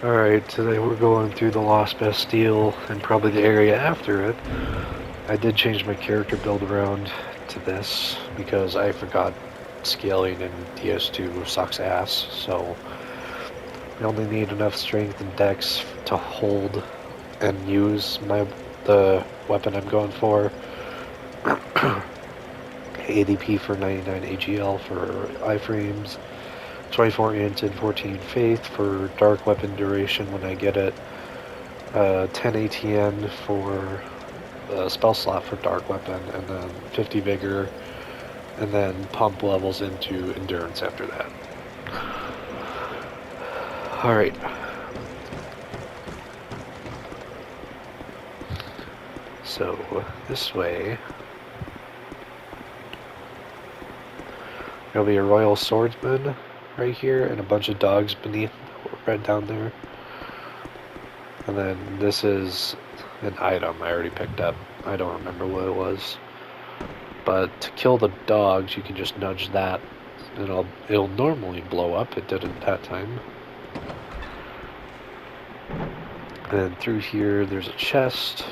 Alright, today we're going through the Lost Bastille and probably the area after it. I did change my character build around to this because I forgot scaling in DS2 sucks ass, so I only need enough strength and dex to hold and use the weapon I'm going for. ADP for 99 AGL for iframes, 24 int and 14 faith for dark weapon duration when I get it, 10 ATN for spell slot for dark weapon, and then 50 vigor, and then pump levels into endurance after that. Alright. So, this way, there'll be a royal swordsman right here, and a bunch of dogs beneath, right down there. And then this is an item I already picked up. I don't remember what it was. But to kill the dogs, you can just nudge that, and it'll normally blow up. It didn't that time. And then through here, there's a chest.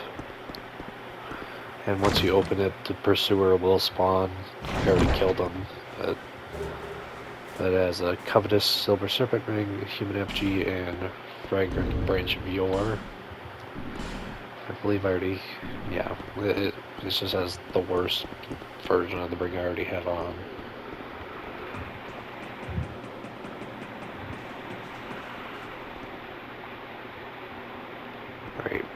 And once you open it, the pursuer will spawn. I already killed him. But it has a covetous silver serpent ring, human effigy, and fragrant branch of yore. I believe I already, yeah, it just has the worst version of the ring I already have on. Alright.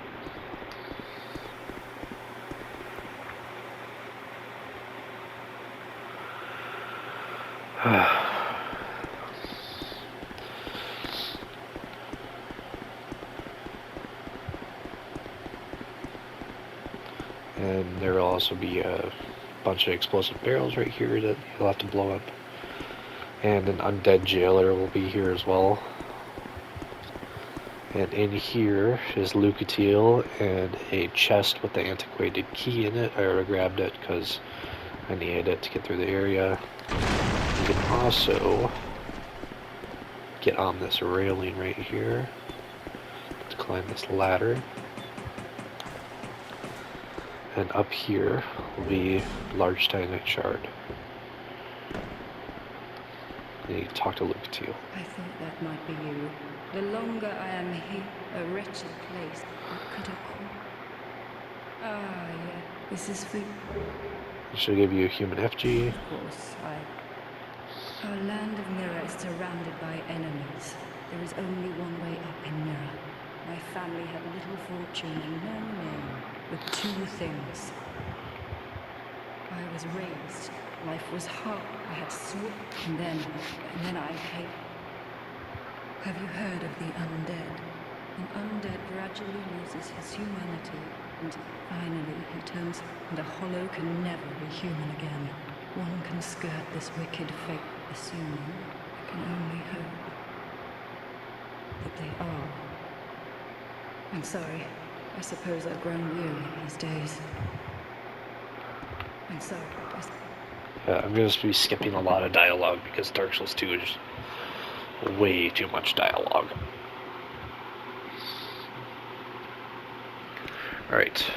And there will also be a bunch of explosive barrels right here that you'll have to blow up. And an undead jailer will be here as well. And in here is Lucatiel and a chest with the antiquated key in it. I already grabbed it because I needed it to get through the area. You can also get on this railing right here to climb this ladder. And up here will be large titanite shard. And you talk to Lucatiel. I thought that might be you. The longer I am here, a wretched place, what could have called? Ah, yeah, this is for... It should give you a human effigy. Of course, Our land of Mirror is surrounded by enemies. There is only one way up in Mirror. My family had little fortune and no name, but two things. I was raised. Life was hard. I had sworn, and then I hate. Have you heard of the undead? An undead gradually loses his humanity, and finally he turns, and a hollow can never be human again. One can skirt this wicked fate, assuming, I can only hope, that they are. I'm sorry. I suppose I've grown weary these days. I'm sorry. I'm going to be skipping a lot of dialogue because Dark Souls 2 is way too much dialogue. Alright.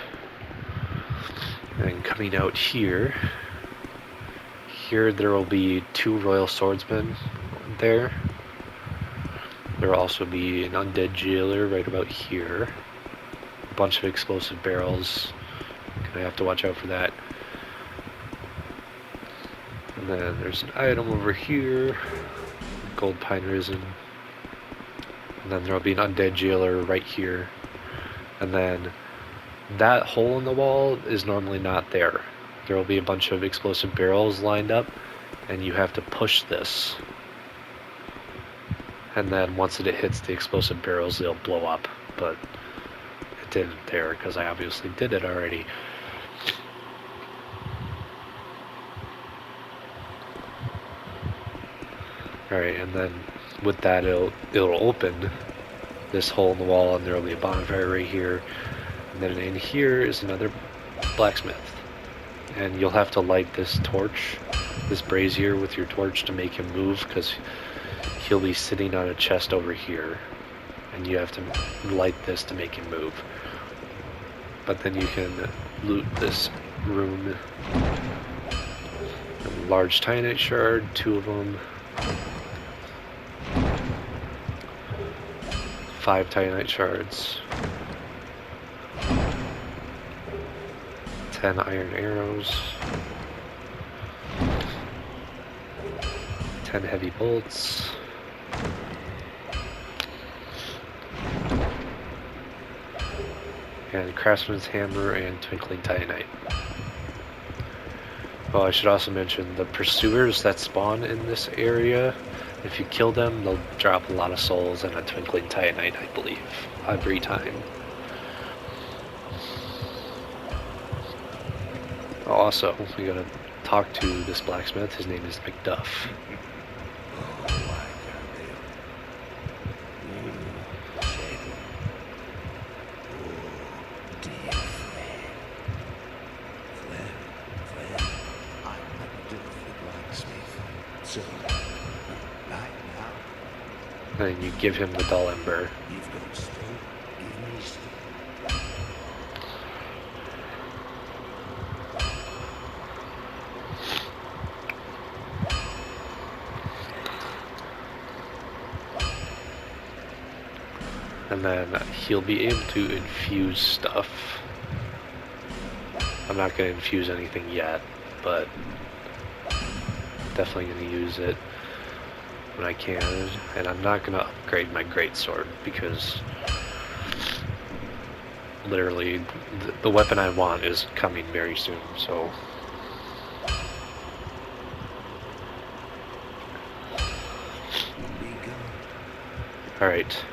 And coming out here, there will be two royal swordsmen there. There will also be an undead jailer right about here. A bunch of explosive barrels. Gonna have to watch out for that. And then there's an item over here. Gold pine risen. And then there'll be an undead jailer right here. And then that hole in the wall is normally not there. There will be a bunch of explosive barrels lined up, and you have to push this. And then once it hits the explosive barrels, they'll blow up. But it didn't there because I obviously did it already. Alright, and then with that, it'll open this hole in the wall, and there'll be a bonfire right here. And then in here is another blacksmith. And you'll have to light this torch, this brazier with your torch to make him move, because he'll be sitting on a chest over here. and you have to light this to make him move. But then you can loot this room. A large titanite shard, 2 of them. 5 titanite shards. 10 iron arrows. 10 heavy bolts. And craftsman's hammer and twinkling titanite. Oh, I should also mention the pursuers that spawn in this area. If you kill them, they'll drop a lot of souls and a twinkling titanite, I believe, every time. Also, we gotta talk to this blacksmith. His name is Macduff. And you give him the dull ember. And then he'll be able to infuse stuff. I'm not going to infuse anything yet, but definitely going to use it when I can. And I'm not going to upgrade my greatsword because literally the weapon I want is coming very soon, so. Alright.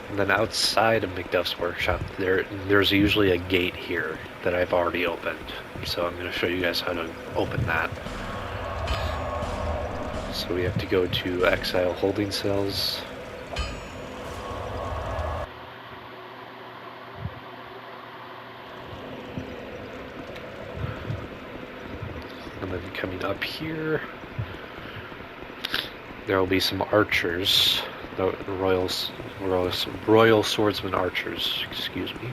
And then outside of Macduff's workshop, there's usually a gate here that I've already opened. So I'm going to show you guys how to open that. So we have to go to Exile Holding Cells. And then coming up here, there will be some archers. The Royal Swordsman Archers, excuse me.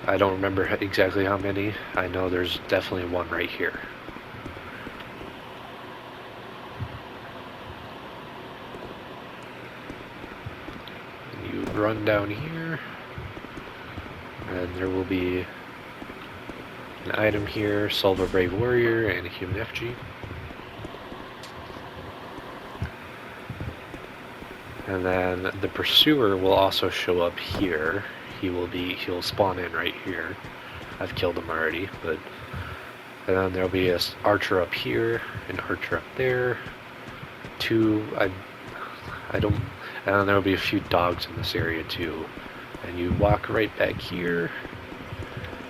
I don't remember exactly how many. I know there's definitely one right here. You run down here, and there will be an item here, Solve a Brave Warrior and a Human effigy. And then the pursuer will also show up here. He'll spawn in right here. I've killed him already, but and then there'll be an archer up here, an archer up there, 2. I don't. And then there'll be a few dogs in this area too. And you walk right back here,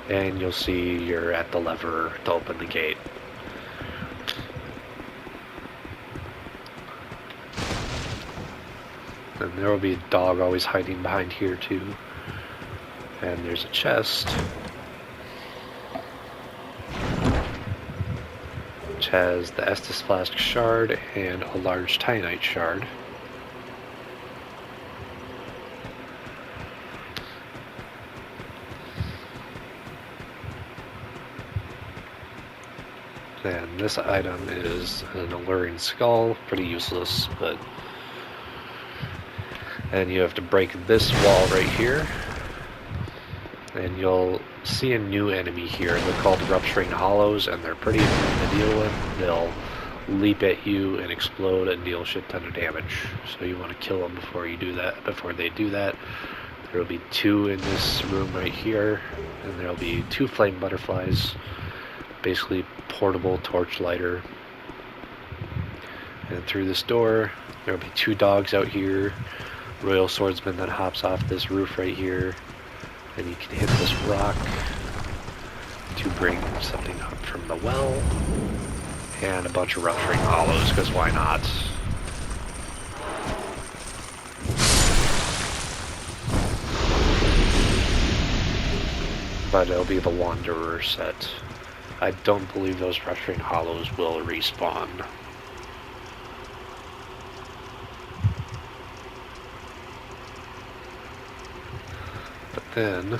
and you'll see you're at the lever to open the gate. And there will be a dog always hiding behind here too. And there's a chest, which has the Estus Flask shard and a large Titanite shard. And this item is an Alluring Skull, pretty useless, but. And you have to break this wall right here. And you'll see a new enemy here. They're called Rupturing Hollows, and they're pretty annoying to deal with. They'll leap at you and explode and deal a shit ton of damage. So you want to kill them before you do that. Before they do that, there will be 2 in this room right here, and there'll be 2 flame butterflies, basically portable torch lighter. And through this door, there will be 2 dogs out here. Royal Swordsman that hops off this roof right here, and you can hit this rock to bring something up from the well, and a bunch of Rupturing Hollows, because why not? But it'll be the Wanderer set. I don't believe those Rupturing Hollows will respawn. then you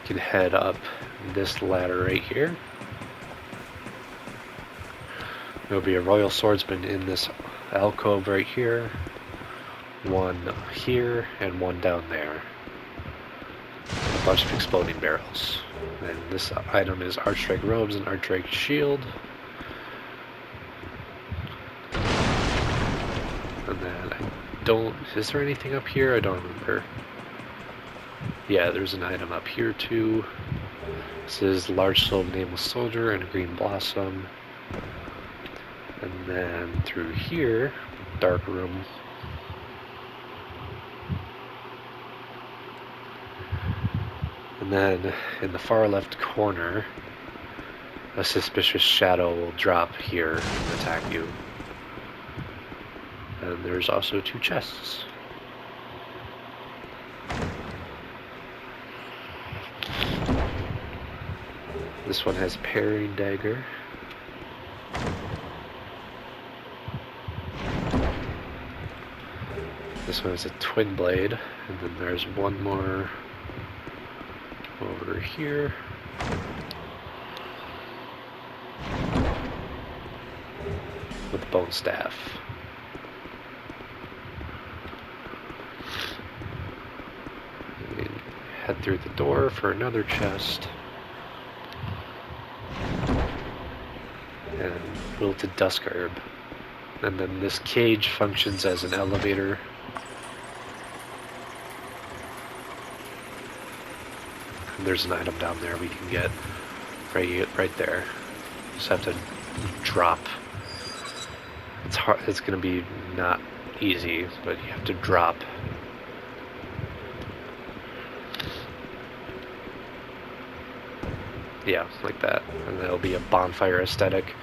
can head up this ladder right here. There'll be a royal swordsman in this alcove right here, one here, and one down there. A bunch of exploding barrels. And this item is Archdrake robes and Archdrake shield. And then is there anything up here? I don't remember. Yeah, there's an item up here too. This is large soul nameless soldier and a green blossom. And then through here, dark room. And then in the far left corner, a suspicious shadow will drop here and attack you. And there's also 2 chests. This one has parrying dagger. This one is a twin blade, and then there's one more over here. With the bone staff. And head through the door for another chest. And wilted dusk herb. And then this cage functions as an elevator. And there's an item down there we can get right there. Just have to drop. It's hard. It's gonna be not easy, but you have to drop. Yeah, like that. And there'll be a bonfire aesthetic,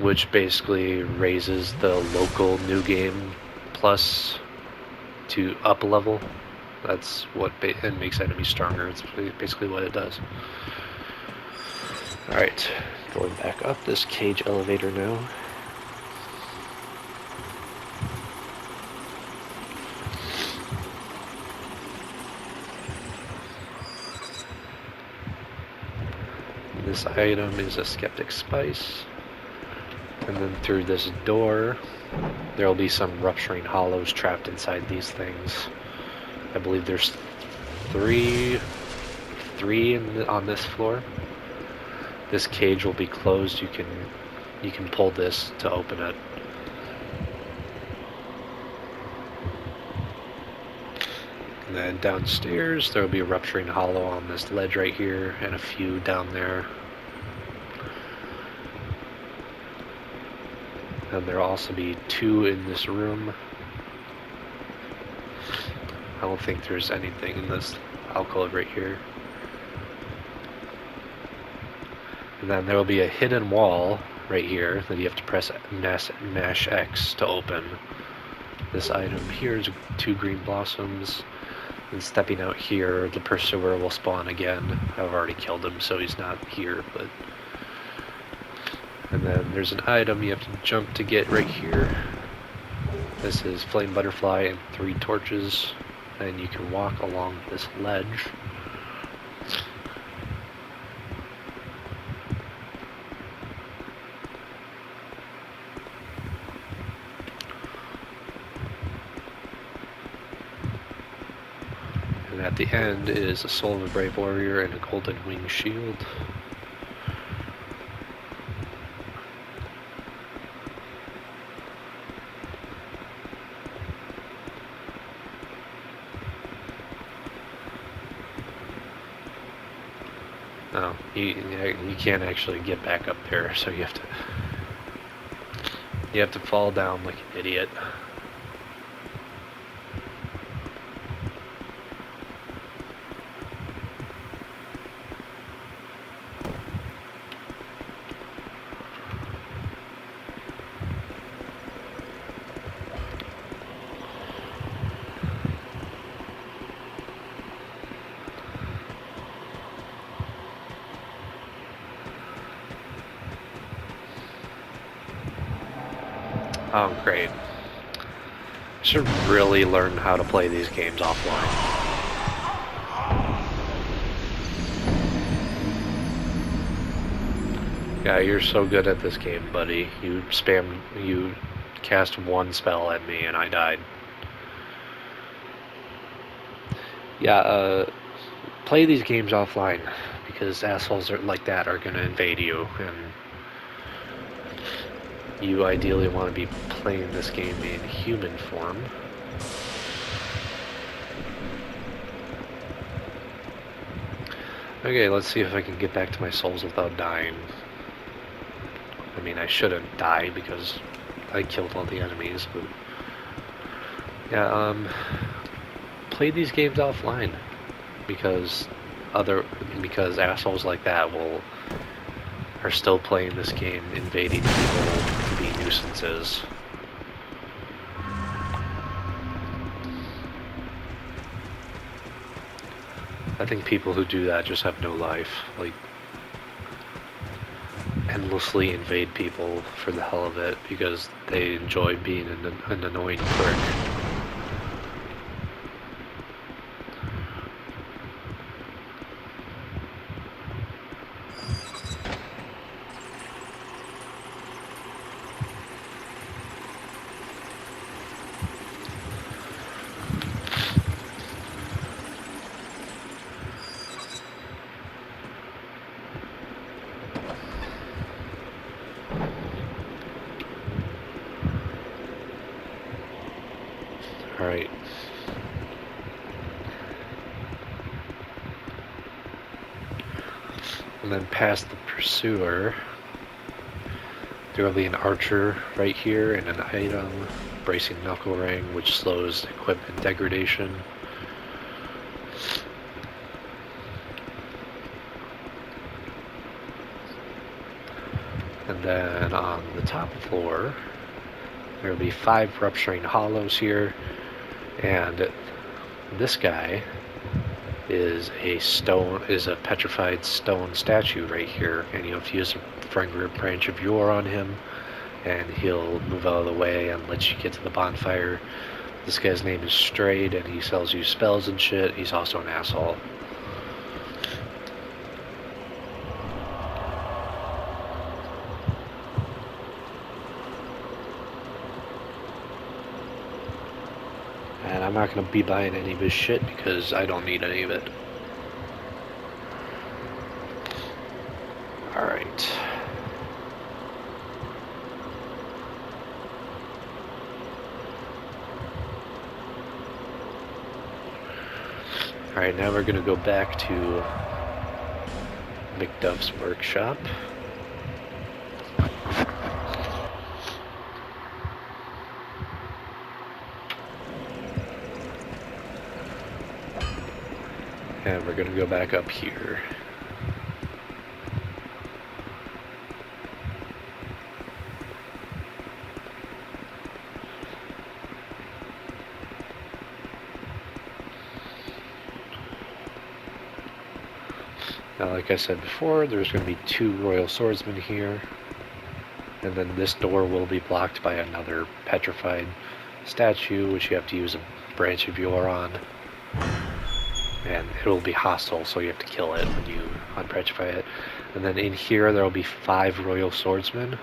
which basically raises the local new game plus to up a level. That's what it makes enemies stronger. It's basically what it does. Alright, going back up this cage elevator now. This item is a Skeptic Spice. And then through this door, there will be some rupturing hollows trapped inside these things. I believe there's three on this floor. This cage will be closed. You can pull this to open it. And then downstairs, there will be a rupturing hollow on this ledge right here, and a few down there. And there'll also be 2 in this room. I don't think there's anything in this alcove right here. And then there will be a hidden wall right here that you have to press mash X to open. This item here is 2 green blossoms. And stepping out here, the pursuer will spawn again. I've already killed him, so he's not here, but... And then there's an item you have to jump to get right here. This is Flame Butterfly and 3 torches. And you can walk along this ledge. And at the end is a Soul of a Brave Warrior and a Golden Wing Shield. No, you can't actually get back up there, so you have to fall down like an idiot. Oh, great. I should really learn how to play these games offline. Yeah, you're so good at this game, buddy. You cast one spell at me and I died. Yeah, play these games offline because assholes like that are gonna invade you, and you ideally want to be playing this game in human form. Okay, let's see if I can get back to my souls without dying. I mean, I shouldn't die because I killed all the enemies, but yeah, play these games offline because assholes like that are still playing this game, invading people to be nuisances. I think people who do that just have no life. Like, endlessly invade people for the hell of it because they enjoy being an annoying prick. Alright. And then past the pursuer, there will be an archer right here and an item, bracing knuckle ring, which slows equipment degradation. And then on the top floor, there will be 5 rupturing hollows here, and this guy is a petrified stone statue right here, and you have to use a branch of yore on him, and he'll move out of the way and let you get to the bonfire. This guy's name is Strayed, and he sells you spells and shit. He's also an asshole. And I'm not going to be buying any of his shit because I don't need any of it. Alright. Alright, now we're going to go back to McDuff's workshop. And we're going to go back up here. Now, like I said before, there's going to be 2 Royal Swordsmen here. And then this door will be blocked by another petrified statue, which you have to use a branch of yore on. And it will be hostile, so you have to kill it when you unpetrify it. And then in here there will be 5 Royal Swordsmen.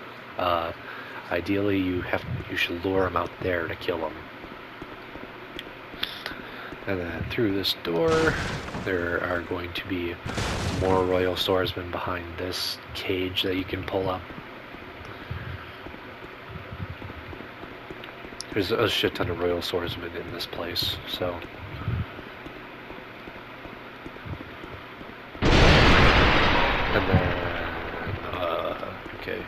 Ideally, you should lure them out there to kill them. And then through this door, there are going to be more Royal Swordsmen behind this cage that you can pull up. There's a shit ton of Royal Swordsmen in this place, so. And then, okay.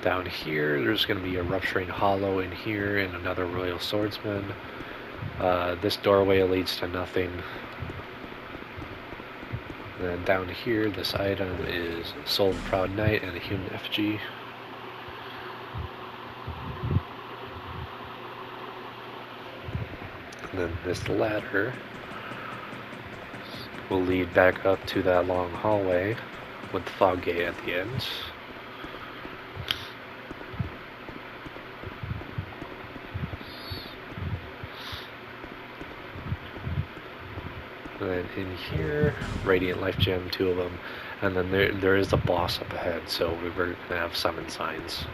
Down here, there's going to be a Rupturing Hollow in here and another Royal Swordsman. This doorway leads to nothing. And then down here, this item is Soul of Proud Knight and a human effigy. And then this ladder will lead back up to that long hallway with the fog gate at the end. And then in here, Radiant Life Gem, 2 of them. And then there is a boss up ahead, so we're going to have summon signs.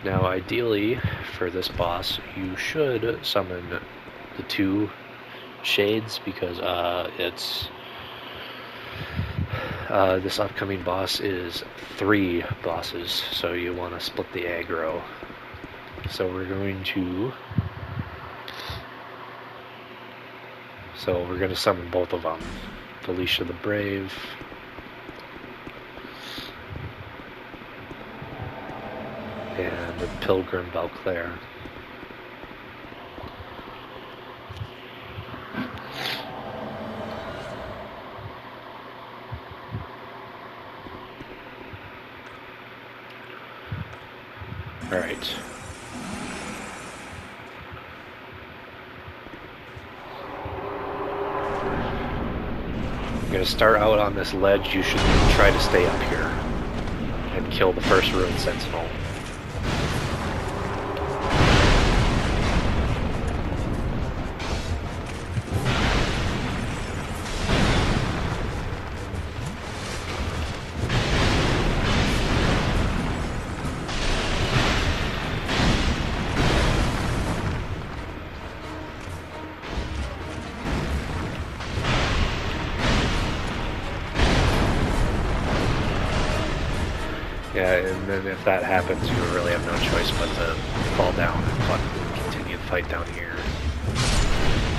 Now, ideally, for this boss, you should summon the 2 shades, because this upcoming boss is 3 bosses, so you want to split the aggro. So we're going to summon both of them. Felicia the Brave. And the Pilgrim Belclair. Alright. I'm going to start out on this ledge. You should try to stay up here and kill the first Ruined Sentinel. Yeah, and then if that happens, you really have no choice but to fall down and continue the fight down here.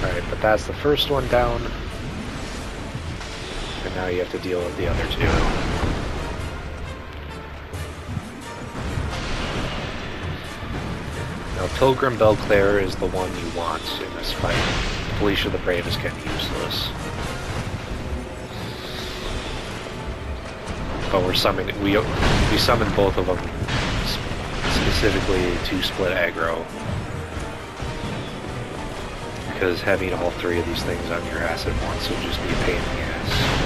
Alright, but that's the first one down. And now you have to deal with the other 2. Now, Pilgrim Belclair is the one you want in this fight. Felicia the Brave is kind of useless. But we summon both of them specifically to split aggro, because having all 3 of these things on your ass at once will just be a pain in the ass.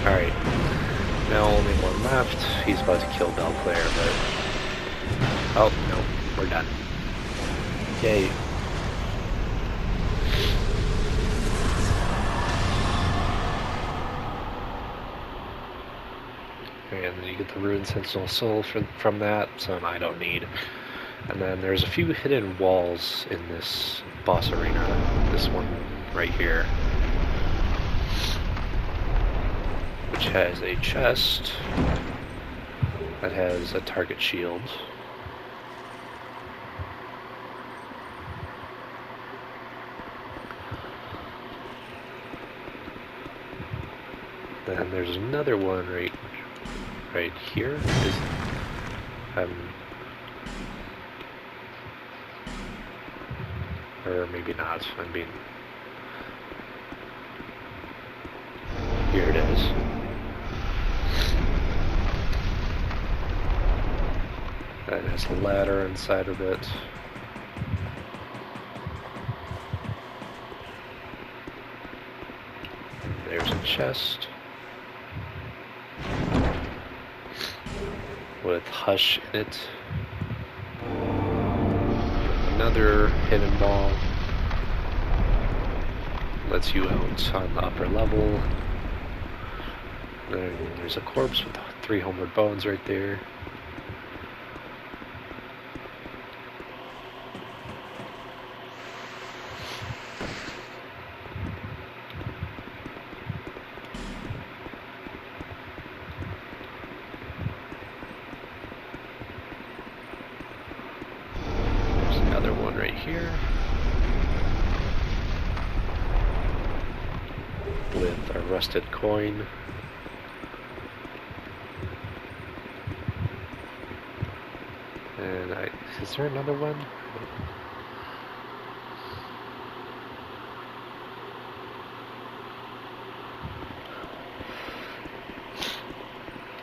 Alright, now only one left. He's about to kill Belclair, but... Oh, no, we're done. Yay. And then you get the Ruined Sentinel Soul from that, some I don't need. And then there's a few hidden walls in this boss arena. This one right here, which has a chest that has a target shield. Then there's another one right here. Or maybe not. I mean, here it is. That has a ladder inside of it. And there's a chest with Hush in it. Another hidden ball lets you out on the upper level. Then there's a corpse with 3 homeward bones right there. Here. rusted coin. And is there another one?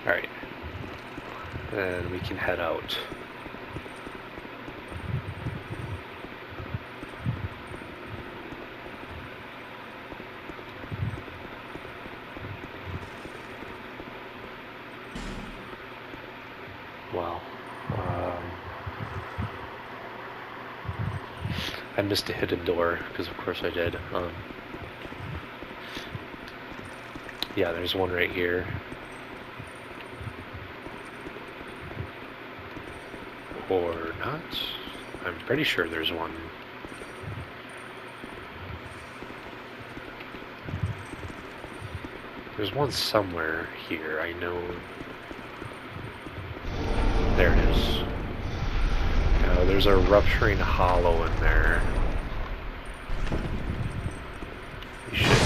Alright. And we can head out. Wow. I missed a hidden door, because of course I did. Yeah, there's one right here. Or not? I'm pretty sure there's one. There's one somewhere here, I know. There it is. Now, there's a rupturing hollow in there. We should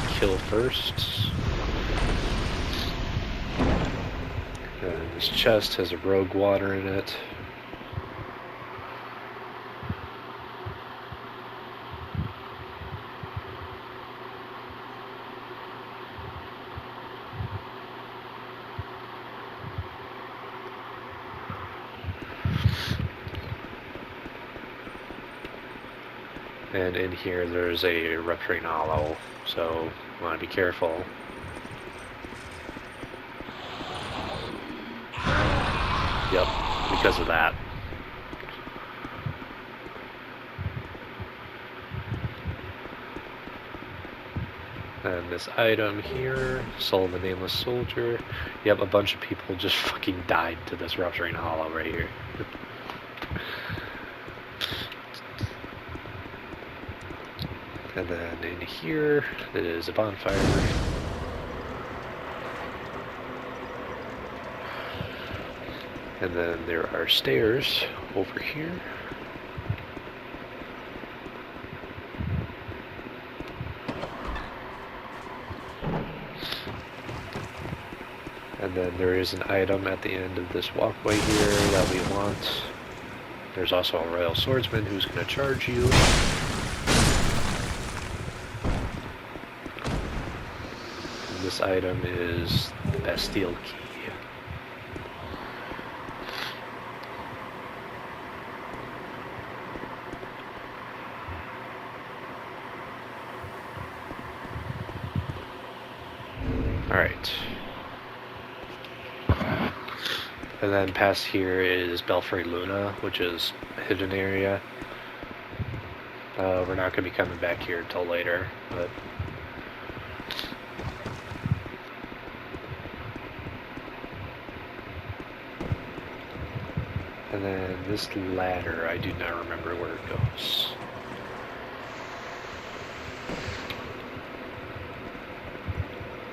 kill first. This chest has a rogue water in it. And in here there's a rupturing hollow, so you want to be careful. Yep, because of that. And this item here, Soul of the Nameless Soldier. Yep, a bunch of people just fucking died to this rupturing hollow right here. And then in here is a bonfire. And then there are stairs over here. And then there is an item at the end of this walkway here that we want. There's also a Royal Swordsman who's going to charge you. And this item is the Bastille Key. Alright. And then past here is Belfry Luna, which is a hidden area. We're not going to be coming back here until later, but... And then this ladder, I do not remember where it goes.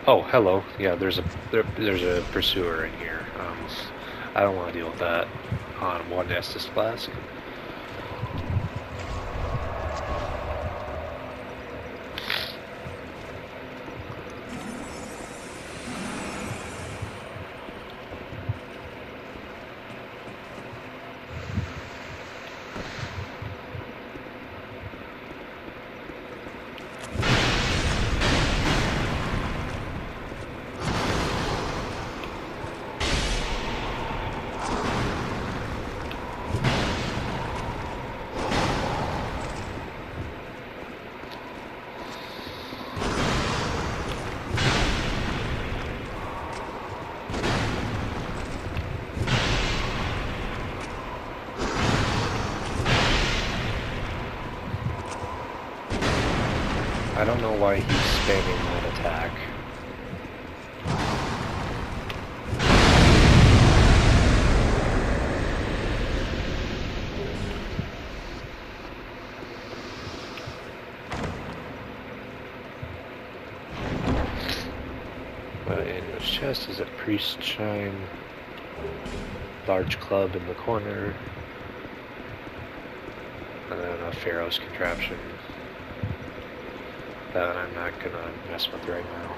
Oh, hello. Yeah, there's a pursuer in here. I don't want to deal with that on one Estus Flask. I don't know why he's spamming that attack. In his chest is a priest chime, large club in the corner, and then a Pharaoh's contraption. that I'm not gonna mess with right now.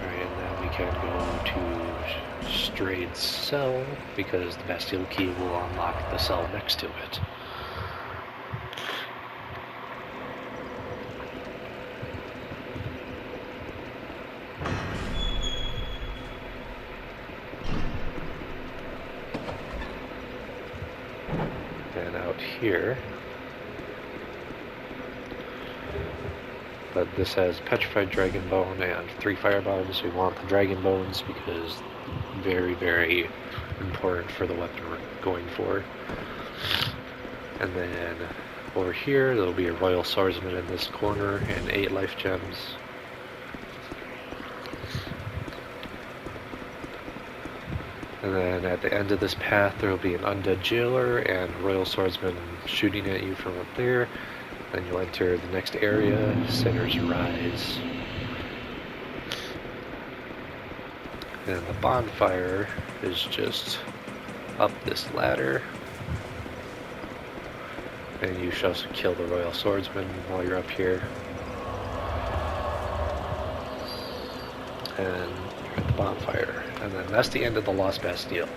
Alright, and now we can go to Strahd's cell, because the Bastille key will unlock the cell next to it. And out here, but this has petrified dragon bone and 3 fire bombs. We want the dragon bones because very, very important for the weapon we're going for. And then over here, there'll be a royal swordsman in this corner and 8 life gems. And then at the end of this path, there will be an undead jailer and royal swordsman shooting at you from up there. Then you'll enter the next area, Sinner's Rise. And the bonfire is just up this ladder. And you shall kill the royal swordsman while you're up here. And you're at the bonfire. And then that's the end of the Lost Bastille.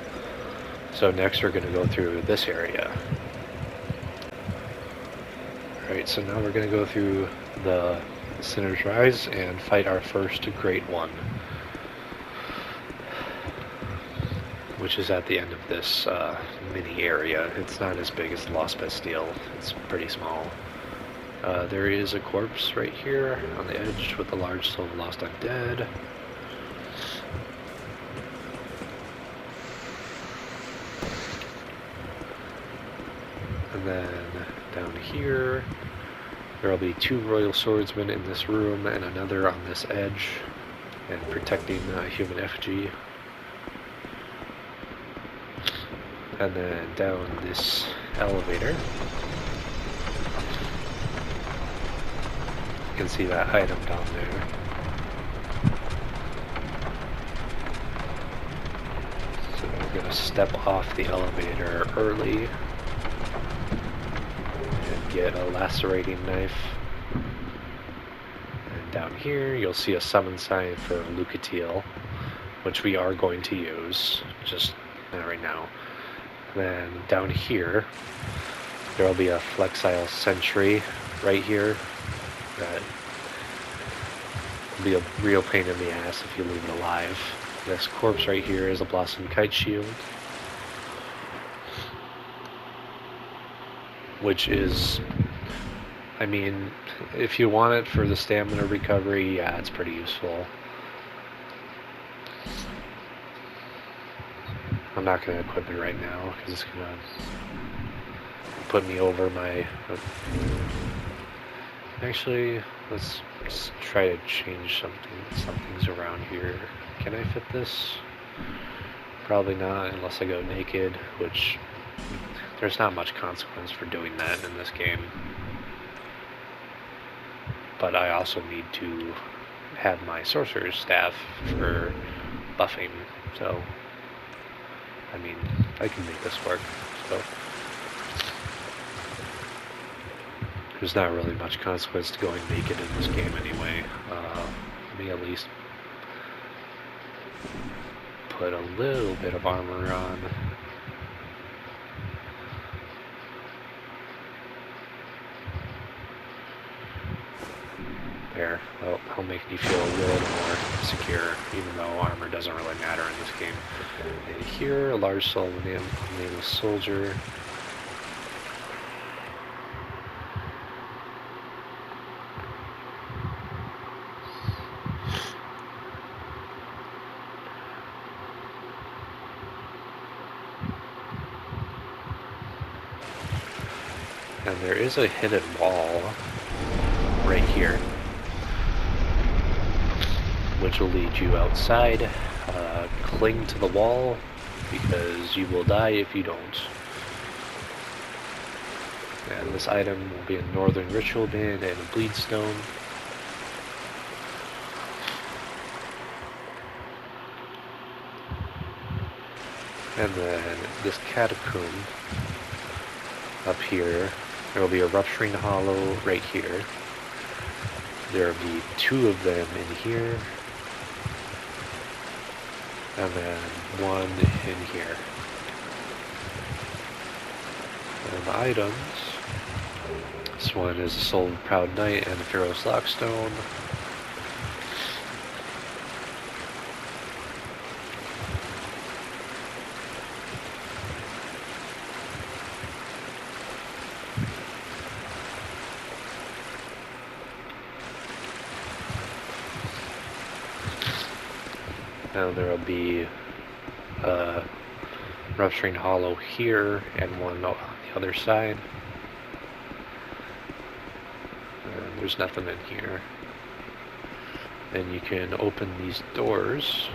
So next we're going to go through this area. Alright, so now we're going to go through the Sinner's Rise and fight our first Great One, which is at the end of this mini area. It's not as big as Lost Bastille, it's pretty small. There is a corpse right here on the edge with a large soul of lost undead. And then down here, there will be 2 royal swordsmen in this room and another on this edge, and protecting the human effigy. And then down this elevator, you can see that item down there. So we're going to step off the elevator early and get a lacerating knife. And down here you'll see a summon sign for Lucatiel, which we are going to use, just not right now. Then down here, there will be a flexile sentry right here that will be a real pain in the ass if you leave it alive. This corpse right here is a Blossom Kite Shield, which is, I mean, if you want it for the stamina recovery, yeah, it's pretty useful. I'm not going to equip it right now because it's going to put me over my... Actually, let's try to change some things around here. Can I fit this? Probably not, unless I go naked, which there's not much consequence for doing that in this game. But I also need to have my sorcerer's staff for buffing, so... I mean, I can make this work, so there's not really much consequence to going naked in this game anyway. Let me at least put a little bit of armor on. There, well, that'll make me feel a little more secure, even though armor doesn't really matter in this game. And here, a large soul nameless soldier. And there is a hidden wall right here, which will lead you outside. Cling to the wall, because you will die if you don't. And this item will be a Northern Ritual Band and a Bleedstone. And then this catacomb up here, there will be a rupturing hollow right here. There will be 2 of them in here, and then 1 in here. And the items, this one is the Soul of the Proud Knight and the Pharaoh's Lockstone. Now there will be a rupturing hollow here and 1 on the other side. And there's nothing in here. And you can open these doors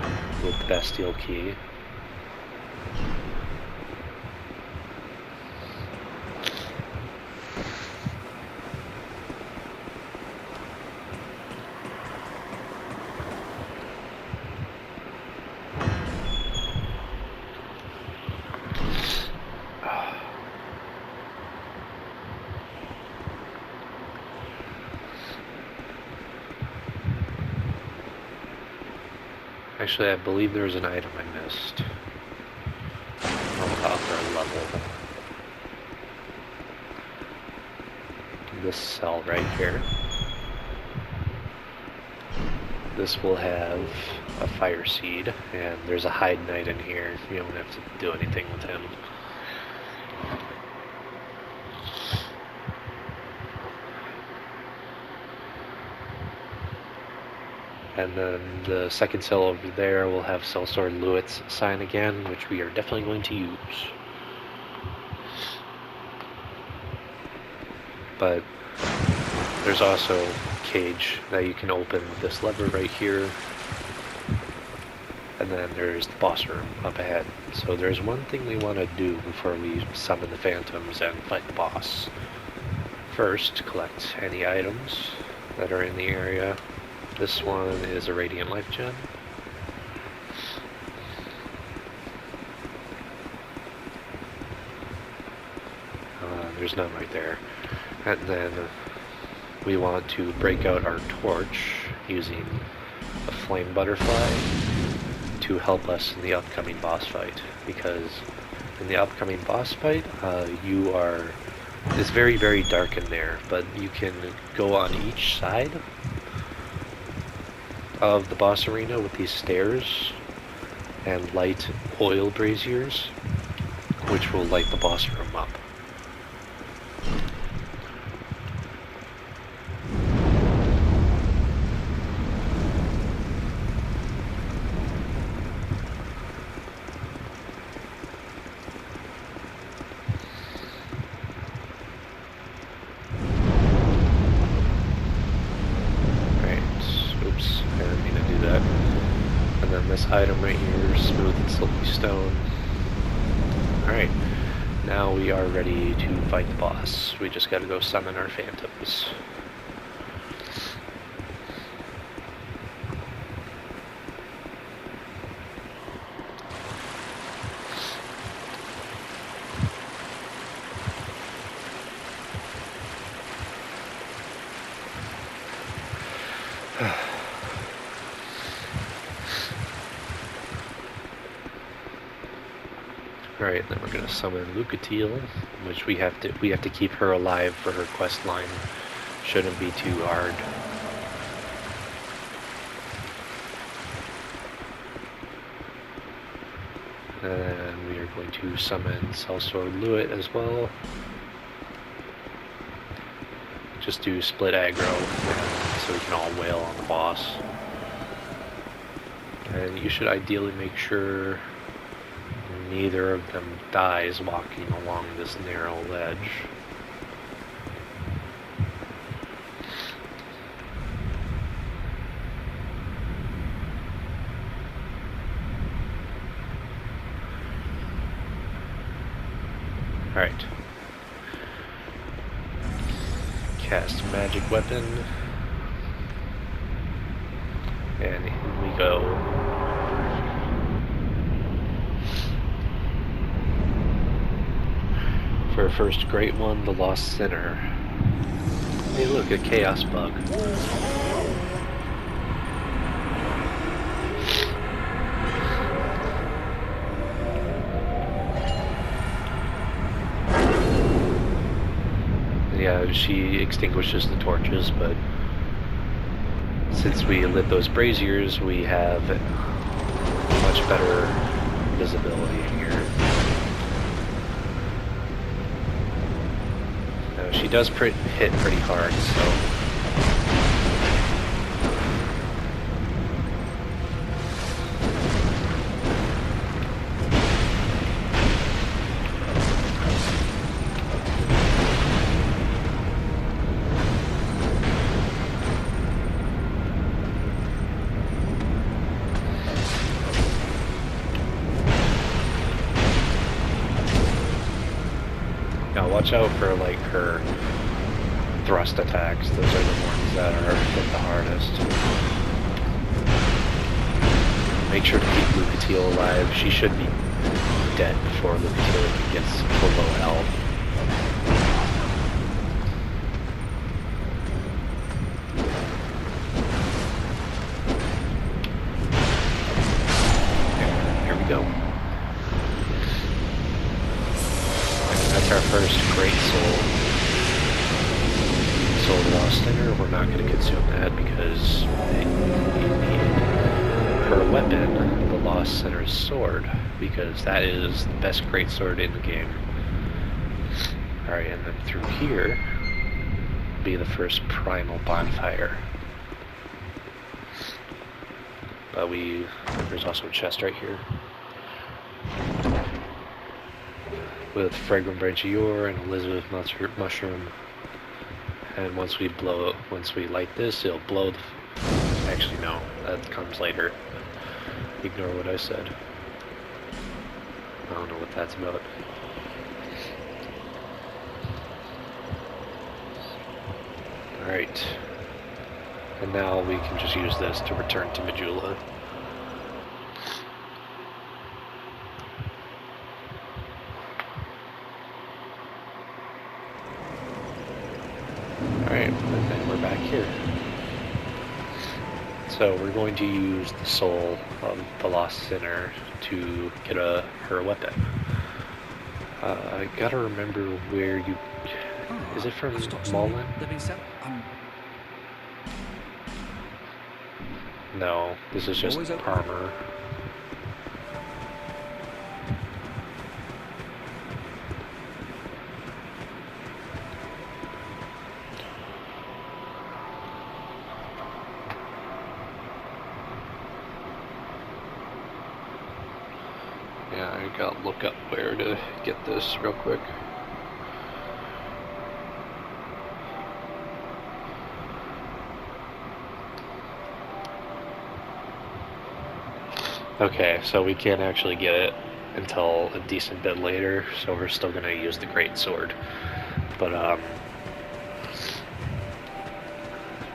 with the Bastille key. Actually, I believe there's an item I missed on the upper level. This cell right here. This will have a fire seed, and there's a hide knight in here. You don't have to do anything with him. And then the second cell over there will have Sellsword Lewitt's sign again, which we are definitely going to use. But there's also a cage that you can open with this lever right here. And then there's the boss room up ahead. So there's one thing we want to do before we summon the phantoms and fight the boss. First, collect any items that are in the area. This one is a Radiant Life Gem. There's none right there. And then we want to break out our torch using a flame butterfly to help us in the upcoming boss fight. Because in the upcoming boss fight, it's very, very dark in there, but you can go on each side of the boss arena with these stairs and light oil braziers, which will light the boss room up. Item right here, smooth and silky stone. Alright, now we are ready to fight the boss. We just gotta go summon our phantoms. Alright, then we're gonna summon Lucatiel, which we have to keep her alive for her quest line. Shouldn't be too hard. And we are going to summon Sellsword Lewitt as well. Just do split aggro so we can all wail on the boss. And you should ideally make sure neither of them dies walking along this narrow ledge. Alright. Cast magic weapon. And in we go. for our first great one, the Lost Sinner. Hey look, a chaos bug. Yeah, she extinguishes the torches, but since we lit those braziers, we have much better visibility in here. Now, she does hit pretty hard, so... Now watch out for like her thrust attacks. Those are the ones that are hit the hardest. Make sure to keep Lucatiel alive. She should be dead before Lucatiel gets below health. Here we go. That's our first great soul Lost Sinner. We're not going to consume that because we need her weapon, the Lost Sinner's sword, because that is the best greatsword in the game. Alright, and then through here be the first primal bonfire. But there's also a chest right here with Fragrant Branchior and Elizabeth Mushroom. And once we light this, it'll blow the... Actually, no, that comes later. Ignore what I said. I don't know what that's about. Alright. And now we can just use this to return to Majula. Alright, and then we're back here. So we're going to use the soul of the Lost Sinner to get her weapon. I gotta remember where you... Is it from Mullen? No, this is just armor. Yeah, I gotta look up where to get this real quick. Okay, so we can't actually get it until a decent bit later, so we're still gonna use the great sword. But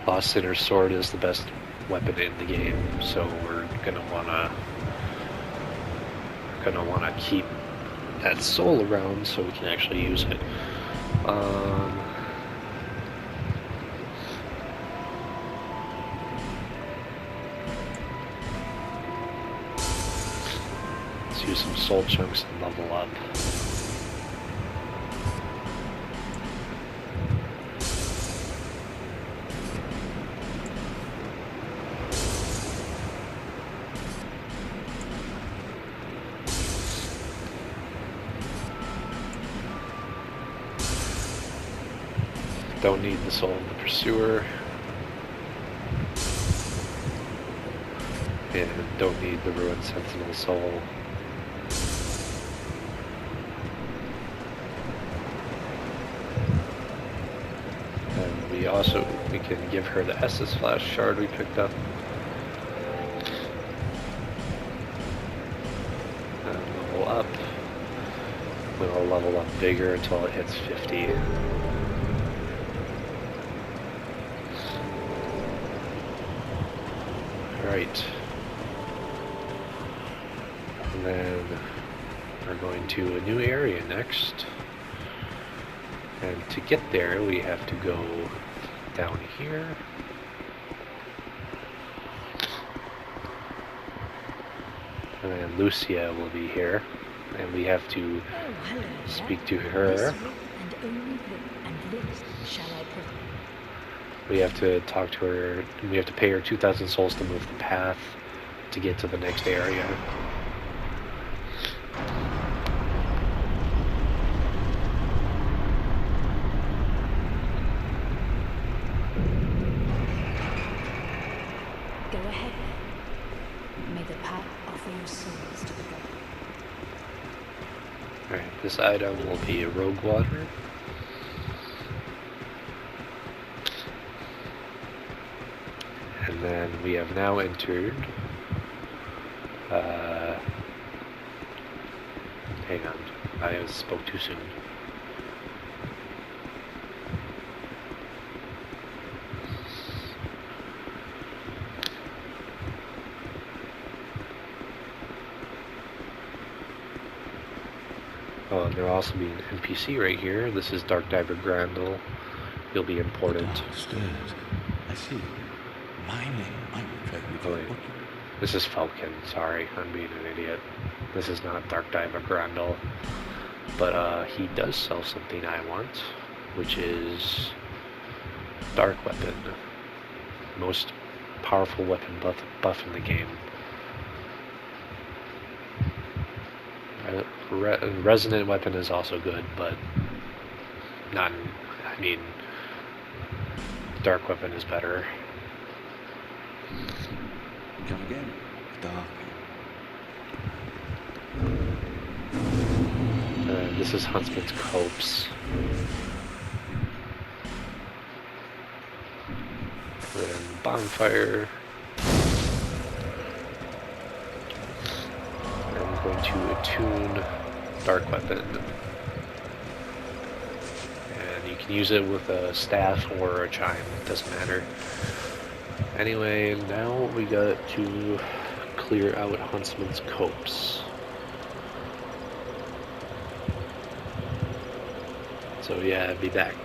Lost Sinner's sword is the best weapon in the game, so we're gonna wanna keep that soul around so we can actually use it. Let's use some soul chunks and level up. Don't need the soul of the pursuer. And don't need the ruined sentinel soul. And we can give her the Estus Flash shard we picked up. And level up. We'll level up bigger until it hits 50. Right. And then we're going to a new area next. And to get there, we have to go down here. And then Lucia will be here. And we have to Oh, hello there. speak to This her. whip and only whip and this shall I provide. We have to talk to her. We have to pay her 2,000 souls to move the path to get to the next area. Go ahead then. May the path offer your souls to the god. Alright, this item will be a rogue water. And then we have now entered. Hang on, I spoke too soon. Oh, and there'll also be an NPC right here. This is Dark Diver Grandel. He'll be important. The dark stirs. I see. My name might attract you Oh, to wait. book. This is Falcon. Sorry, I'm being an idiot. This is not Dark Diver Grandel. But he does sell something I want, which is Dark Weapon. Most powerful weapon buff in the game. Resonant Weapon is also good, but not. I mean, Dark Weapon is better. Come again. Dark. This is Huntsman's Copse. Then Bonfire. I'm going to attune Dark Weapon. And you can use it with a staff or a chime, it doesn't matter. Anyway, now we got to clear out Huntsman's Copse. So yeah, be back.